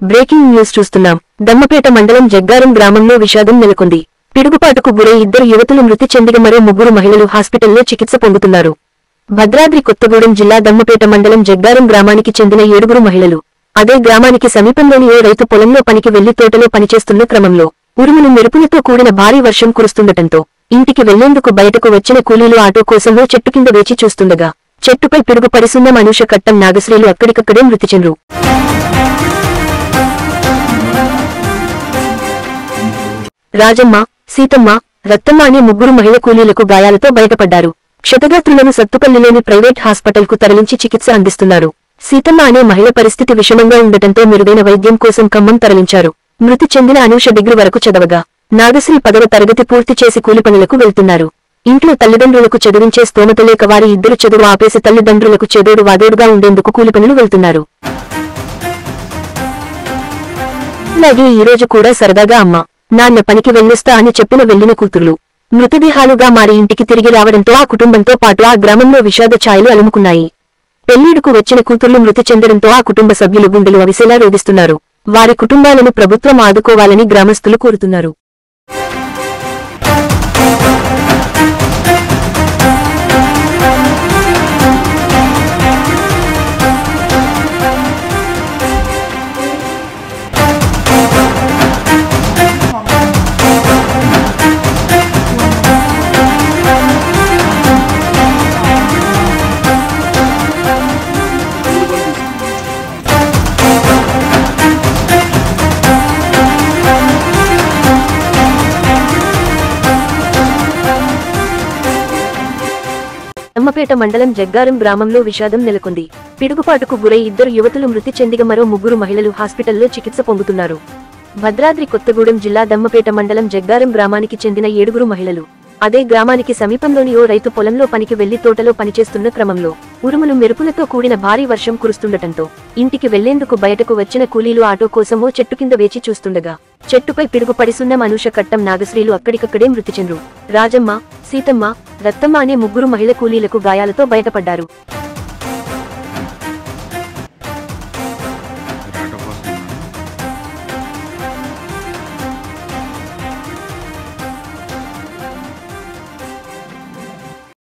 Breaking news చూస్తున్నాం. దమ్మపేట మండలం జగ్గారం గ్రామంలో విషాదం నెలకొంది. పిడుగుపాటుకు గురై ఇద్దరు యువతులు మృతి చెందిగా మరో ముగ్గురు మహిళలు హాస్పిటల్లో చికిత్స పొందుతున్నారు. భద్రాద్రి కొత్తగూడెం జిల్లా దమ్మపేట మండలం జగ్గారం గ్రామానికి చెందిన 7 మహిళలు అదే గ్రామానికి సమీపంలోని ఓ రైతు పొలంలో పనికి వెళ్లి తోటలో పనిచేస్తున్న క్రమంలో ఉరుములు మెరుపులతో కూడిన భారీ వర్షం కురుస్తుండటంతో ఇంటికి వెళ్లేందుకు బయటకు వచ్చిన కూలీలు ఆటో కోసంలో చెట్టు కింద వేచి చూస్తుండగా చెట్టుపై పిడుగు పడిసున్న అనూష కట్టం నాగశ్రీలు అక్కడికక్కడే మృతి చెందారు. రాజమ్మ, సీతమ్మ, రత్తమ్మ అనే ముగ్గురు మహిళ కూలీలకు గాయాలతో బయటపడ్డారు. క్షతగాత్రులను సత్తుపల్లిలోని ప్రైవేట్ హాస్పిటల్కు తరలించి చికిత్స అందిస్తున్నారు. సీతమ్మ అనే మహిళ పరిస్థితి విషమంగా ఉండటంతో మెరుగైన వైద్యం కోసం ఖమ్మం తరలించారు. మృతి చెందిన అనూష డిగ్రీ వరకు చదవగా నాగశ్రీ 10వ తరగతి పూర్తి చేసి కూలి పనులకు వెళ్తున్నారు. ఇంట్లో తల్లిదండ్రులకు చదివించే స్తోమత లేక వారి ఇద్దరు చదువు ఆపేసి తల్లిదండ్రులకు చెదోడు వాదోడుగా ఉండేందుకు కూలి పనులు వెళ్తున్నారు. అలాగే ఈరోజు కూడా సరదాగా అమ్మ, నాన్న పనికి వెళ్ళొస్తా అని చెప్పిన వెళ్లిన కూతుర్లు మృతదేహాలుగా మారి ఇంటికి తిరిగి రావడంతో ఆ కుటుంబంతో పాటు ఆ గ్రామంలో విషాద ఛాయలు అలుముకున్నాయి. పెళ్లిడుకు వచ్చిన కూతుర్లు మృతి చెందడంతో ఆ కుటుంబ సభ్యులు గుండెలు అవిసేలా రోధిస్తున్నారు. వారి కుటుంబాలను ప్రభుత్వం ఆదుకోవాలని గ్రామస్తులు కోరుతున్నారు. దమ్మపేట మండలం జగ్గారం గ్రామంలో విషాదం నెలకొంది. పిడుగుపాటుకు గురై ఇద్దరు యువతులు మృతి చెందిగా మరో ముగ్గురు మహిళలు హాస్పిటల్లో చికిత్స పొందుతున్నారు. భద్రాద్రి కొత్తగూడెం జిల్లా దమ్మపేట మండలం జగ్గారం గ్రామానికి చెందిన 7 మహిళలు అదే గ్రామానికి సమీపంలోని ఓ రైతు పొలంలో పనికి వెళ్లి తోటలో పనిచేస్తున్న క్రమంలో ఉరుములు మెరుపులతో కూడిన భారీ వర్షం కురుస్తుండటంతో ఇంటికి వెళ్లేందుకు బయటకు వచ్చిన కూలీలు ఆటో కోసం ఓ చెట్టు కింద వేచి చూస్తుండగా చెట్టుపై పిడుగు పడిసున్న అనూష కట్టం నాగశ్రీలు అక్కడికక్కడే మృతి చెందారు. రాజమ్మ, సీతమ్మ, రత్తమ్మ అనే ముగ్గురు మహిళ కూలీలకు గాయాలతో బయటపడ్డారు.